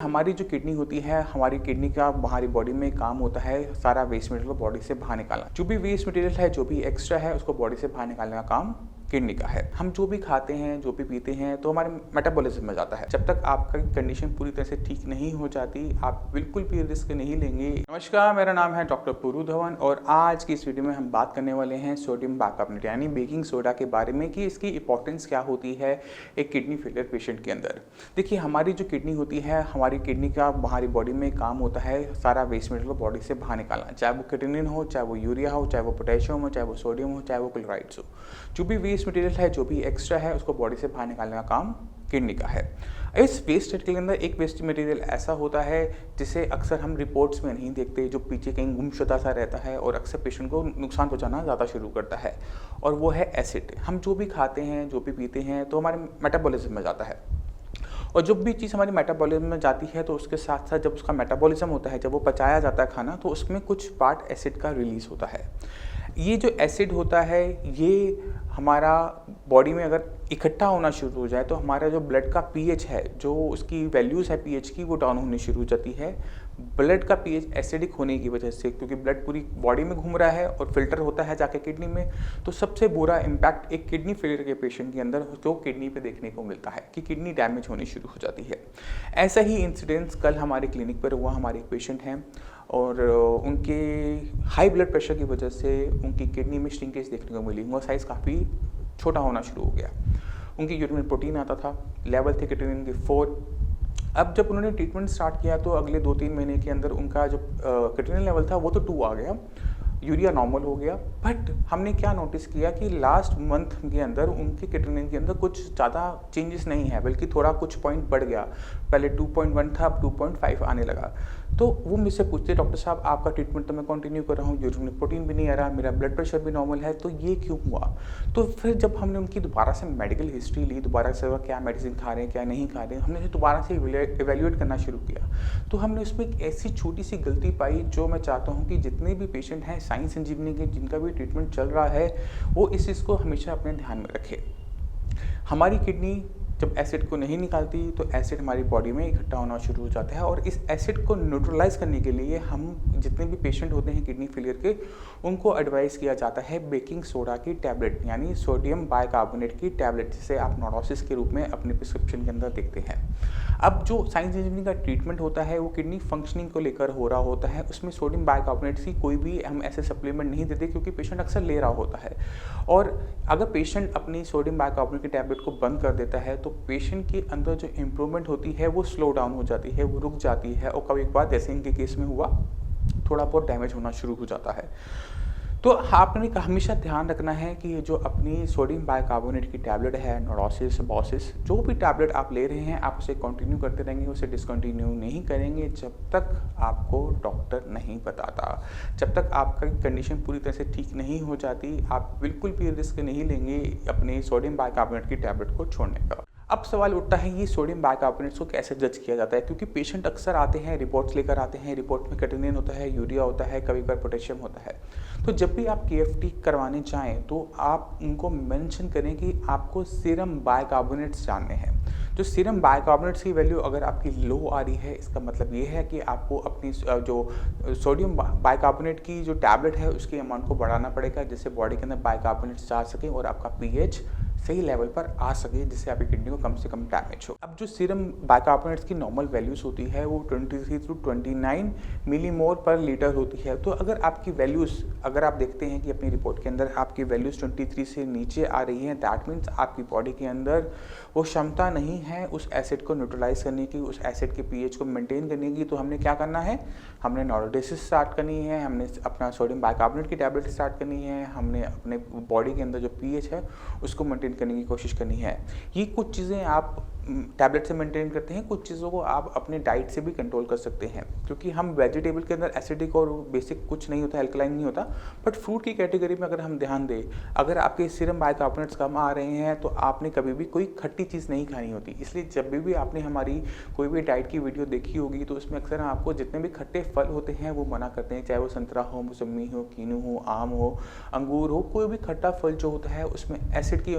हमारी जो किडनी होती है, हमारी किडनी का हमारी बॉडी में काम होता है सारा वेस्ट मटेरियल को बॉडी से बाहर निकालना। जो भी वेस्ट मटेरियल है, जो भी एक्स्ट्रा है, उसको बॉडी से बाहर निकालने का काम किडनी का है। हम जो भी खाते हैं, जो भी पीते हैं, तो हमारे मेटाबॉलिज्म में जाता है। जब तक आपका कंडीशन पूरी तरह से ठीक नहीं हो जाती, आप बिल्कुल भी रिस्क नहीं लेंगे। नमस्कार, मेरा नाम है डॉक्टर पुरु धवन और आज की इस वीडियो में हम बात करने वाले हैं सोडियम बाइकार्बोनेट यानी बेकिंग सोडा के बारे में कि इसकी इंपॉर्टेंस क्या होती है एक किडनी फेलियर पेशेंट के अंदर। देखिए, हमारी जो किडनी होती है, हमारी किडनी का हमारी बॉडी में काम होता है सारा वेस्ट मटेरियल को बॉडी से बाहर निकालना। चाहे वो क्रिएटिनिन हो, चाहे वो यूरिया हो, चाहे वो पोटेशियम हो, चाहे वो सोडियम हो, चाहे वो क्लोराइड्स हो। जो भी वेस्ट मटेरियल है, जो भी एक्स्ट्रा है, उसको बॉडी से बाहर निकालने का काम किडनी का है। इस वेस्ट के अंदर एक वेस्ट मटेरियल ऐसा होता है जिसे अक्सर हम रिपोर्ट्स में नहीं देखते, जो पीछे कहीं गुमशुदा सा रहता है और अक्सर पेशेंट को नुकसान पहुंचाना ज़्यादा शुरू करता है, और वो है एसिड। हम जो भी खाते हैं, जो भी पीते हैं, तो हमारे मेटाबॉलिज्म में जाता है, और जब भी चीज़ हमारी मेटाबॉलिज्म में जाती है तो उसके साथ साथ जब उसका मेटाबॉलिज्म होता है, जब वो पचाया जाता है खाना, तो उसमें कुछ पार्ट एसिड का रिलीज़ होता है। ये जो एसिड होता है, ये हमारा बॉडी में अगर इकट्ठा होना शुरू हो जाए तो हमारा जो ब्लड का पीएच है, जो उसकी वैल्यूज़ है पीएच की, वो डाउन होनी शुरू हो जाती है। ब्लड का पीएच एसिडिक होने की वजह से, क्योंकि ब्लड पूरी बॉडी में घूम रहा है और फिल्टर होता है जाके किडनी में, तो सबसे बुरा इम्पैक्ट एक किडनी फेलियर के पेशेंट के अंदर उसको किडनी पे देखने को मिलता है कि किडनी डैमेज होनी शुरू हो जाती है। ऐसा ही इंसिडेंस कल हमारे क्लिनिक पर हुआ। हमारे एक पेशेंट हैं और उनके हाई ब्लड प्रेशर की वजह से उनकी किडनी में श्रिंकेज देखने को मिली। उनका साइज़ काफ़ी छोटा होना शुरू हो गया। उनकी यूरिन में प्रोटीन आता था, लेवल थे क्रिएटिनिन के 4। अब जब उन्होंने ट्रीटमेंट स्टार्ट किया तो अगले 2-3 महीने के अंदर उनका जो क्रिएटिनिन लेवल था वो तो 2 आ गया, यूरिया नॉर्मल हो गया। बट हमने क्या नोटिस किया कि लास्ट मंथ के अंदर उनके क्रिएटिनिन के अंदर कुछ ज़्यादा चेंजेस नहीं है, बल्कि थोड़ा कुछ पॉइंट बढ़ गया। पहले 2.1 था, अब 2.5 आने लगा। तो वो मुझसे पूछते, डॉक्टर साहब आपका ट्रीटमेंट तो मैं कंटिन्यू कर रहा हूँ, यूरिन में प्रोटीन भी नहीं आ रहा, मेरा ब्लड प्रेशर भी नॉर्मल है, तो ये क्यों हुआ? तो फिर जब हमने उनकी दोबारा से मेडिकल हिस्ट्री ली, दोबारा से क्या मेडिसिन खा रहे हैं, क्या नहीं खा रहे हैं, हमने दोबारा से इवेल्युएट करना शुरू किया, तो हमने उसमें एक ऐसी छोटी सी गलती पाई जो मैं चाहता हूँ कि जितने भी पेशेंट हैं साइंस संजीवनी के, जिनका भी ट्रीटमेंट चल रहा है, वो इस चीज़ को हमेशा अपने ध्यान में रखें। हमारी किडनी जब एसिड को नहीं निकालती तो एसिड हमारी बॉडी में इकट्ठा होना शुरू हो जाता है, और इस एसिड को न्यूट्रलाइज करने के लिए हम जितने भी पेशेंट होते हैं किडनी फेलियर के, उनको एडवाइस किया जाता है बेकिंग सोडा की टैबलेट यानी सोडियम बाइकार्बोनेट की टैबलेट, जिसे आप नोडोसिस के रूप में अपने प्रिस्क्रिप्शन के अंदर देखते हैं। अब जो साइंस इंजीनियरिंग का ट्रीटमेंट होता है वो किडनी फंक्शनिंग को लेकर हो रहा होता है, उसमें सोडियम बाइकार्बोनेट की कोई भी हम ऐसे सप्लीमेंट नहीं देते, क्योंकि पेशेंट अक्सर ले रहा होता है। और अगर पेशेंट अपनी सोडियम बाइकार्बोनेट की टैबलेट को बंद कर देता है तो पेशेंट के अंदर जो इम्प्रूवमेंट होती है वो स्लो डाउन हो जाती है, वो रुक जाती है, और कभी एक बार जैसे इनके केस में हुआ, थोड़ा बहुत डैमेज होना शुरू हो जाता है। तो आपने हमेशा ध्यान रखना है कि ये जो अपनी सोडियम बाइकार्बोनेट की टैबलेट है, नोडोसिस, बॉसिस, जो भी टैबलेट आप ले रहे हैं, आप उसे कंटिन्यू करते रहेंगे, उसे डिसकंटिन्यू नहीं करेंगे जब तक आपको डॉक्टर नहीं बताता। जब तक आपका कंडीशन पूरी तरह से ठीक नहीं हो जाती, आप बिल्कुल भी रिस्क नहीं लेंगे अपने सोडियम बाइकार्बोनेट की टैबलेट को छोड़ने का। अब सवाल उठता है ये सोडियम बाइकार्बोनेट्स को कैसे जज किया जाता है, क्योंकि पेशेंट अक्सर आते हैं, रिपोर्ट्स लेकर आते हैं, रिपोर्ट में क्रिएटिनिन होता है, यूरिया होता है, कभी कभी पोटेशियम होता है। तो जब भी आप केएफटी करवाने चाहें तो आप उनको मेंशन करें कि आपको सीरम बाइकार्बोनेट्स जानने हैं। जो सीरम बाइकार्बोनेट्स की वैल्यू अगर आपकी लो आ रही है, इसका मतलब ये है कि आपको अपनी जो सोडियम बाइकार्बोनेट की जो टैबलेट है उसके अमाउंट को बढ़ाना पड़ेगा, जिससे बॉडी के अंदर बाइकार्बोनेट्स जा सकें और आपका पीएच सही लेवल पर आ सके, जिससे आपकी किडनी को कम से कम डैमेज हो। अब जो सीरम बाइकार्बोनेट्स की नॉर्मल वैल्यूज़ होती है वो 23 से 29 मिलीमोल पर लीटर होती है। तो अगर आपकी वैल्यूज़, अगर आप देखते हैं कि अपनी रिपोर्ट के अंदर आपकी वैल्यूज़ 23 से नीचे आ रही हैं, दैट मीन्स आपकी बॉडी के अंदर वो क्षमता नहीं है उस एसिड को न्यूट्रलाइज करने की, उस एसिड के पीएच को मेंटेन करने की। तो हमने क्या करना है, हमने नोडोसिस स्टार्ट करनी है, हमने अपना सोडियम बाइकार्बोनेट की टैबलेट स्टार्ट करनी है, हमने अपने बॉडी के अंदर जो पीएच है उसको मेंटेन करने की कोशिश करनी है। ये कुछ चीज़ें आप टैबलेट से मेंटेन करते हैं, कुछ चीज़ों को आप अपने डाइट से भी कंट्रोल कर सकते हैं, क्योंकि हम वेजिटेबल के अंदर एसिडिक और बेसिक कुछ नहीं होता, एल्कलाइन नहीं होता। बट फ्रूट की कैटेगरी में अगर हम ध्यान दें, अगर आपके सीरम बाइकार्बोनेट्स कम आ रहे हैं तो आपने कभी भी कोई खट्टी चीज़ नहीं खानी होती। इसलिए जब भी आपने हमारी कोई भी डाइट की वीडियो देखी होगी तो उसमें अक्सर आपको जितने भी खट्टे फल होते हैं वो मना करते हैं, चाहे वो संतरा हो, मौसमी हो, कीनू हो, आम हो, अंगूर हो, कोई भी खट्टा फल जो होता है उसमें एसिड की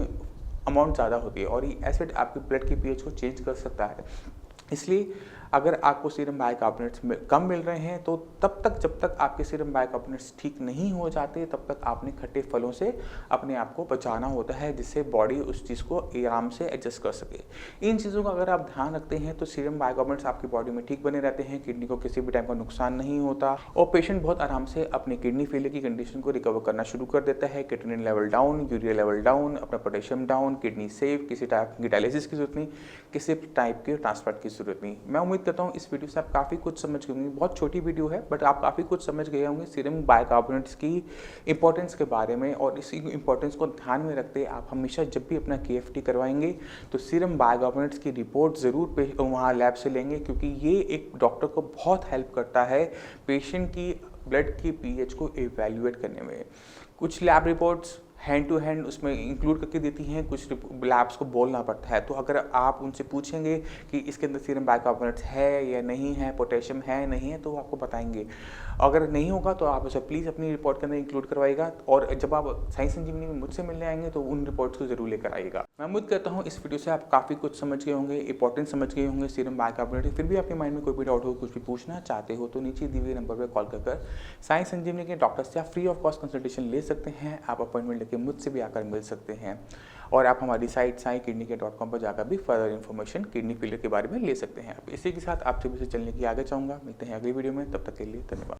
अमाउंट ज़्यादा होती है, और ये एसिड आपके ब्लड के पीएच को चेंज कर सकता है। इसलिए अगर आपको सीरम बाइकार्बोनेट्स कम मिल रहे हैं तो तब तक, जब तक आपके सीरम बाइकार्बोनेट्स ठीक नहीं हो जाते, तब तक आपने खट्टे फलों से अपने आप को बचाना होता है, जिससे बॉडी उस चीज़ को आराम से एडजस्ट कर सके। इन चीज़ों का अगर आप ध्यान रखते हैं तो सीरम बाइकार्बोनेट्स आपकी बॉडी में ठीक बने रहते हैं, किडनी को किसी भी टाइम का नुकसान नहीं होता और पेशेंट बहुत आराम से अपनी किडनी फेलियर की कंडीशन को रिकवर करना शुरू कर देता है। Creatinine level down, urea level down, अपना पोटेशियम डाउन, किडनी सेफ, किसी टाइप की डायलिसिस की जरूरत नहीं, किसी टाइप के ट्रांसप्लांट की जरूरत नहीं। मैं उम्मीद करता हूँ इस वीडियो से आप काफ़ी कुछ समझ गए होंगे। बहुत छोटी वीडियो है बट आप काफ़ी कुछ समझ गए होंगे सीरम बाइकार्बोनेट्स की इंपॉर्टेंस के बारे में, और इसी इंपॉर्टेंस को ध्यान में रखते आप हमेशा जब भी अपना KFT करवाएंगे तो सीरम बाइकार्बोनेट्स की रिपोर्ट ज़रूर वहाँ लैब से लेंगे, क्योंकि ये एक डॉक्टर को बहुत हेल्प करता है पेशेंट की ब्लड की pH को इवैल्यूएट करने में। कुछ lab reports hand to hand उसमें इंक्लूड करके देती हैं, कुछ लैब्स को बोलना पड़ता है। तो अगर आप उनसे पूछेंगे कि इसके अंदर सीरम बाइकार्बोनेट्स है या नहीं है, पोटेशियम है नहीं है, तो वो आपको बताएंगे। अगर नहीं होगा तो आप उसे प्लीज़ अपनी रिपोर्ट के अंदर इंक्लूड करवाइएगा, और जब आप साई संजीवनी में मुझसे मिलने आएंगे तो उन रिपोर्ट्स को जरूर लेकर आइएगा। मैं उम्मीद करता हूँ इस वीडियो से आप काफ़ी कुछ समझ गए होंगे, इंपॉर्टेंस समझ गए होंगे सीरम बाइकार्बोनेट। फिर भी आपके माइंड में कोई भी डाउट हो, कुछ भी पूछना चाहते हो तो नीचे दिए हुए नंबर पर कॉल कर साई संजीवनी के डॉक्टर से आप फ्री ऑफ कॉस्ट कंसल्टेशन ले सकते हैं। आप अपॉइंटमेंट लेके मुझसे भी आकर मिल सकते हैं, और आप हमारी साइट saikidneycare.com पर जाकर भी फर्दर इन्फॉर्मेशन किडनी फेलियर के बारे में ले सकते हैं। इसी के साथ आपसे भी चलने की आगे चाहूँगा। मिलते हैं अगली वीडियो में, तब तक के लिए धन्यवाद।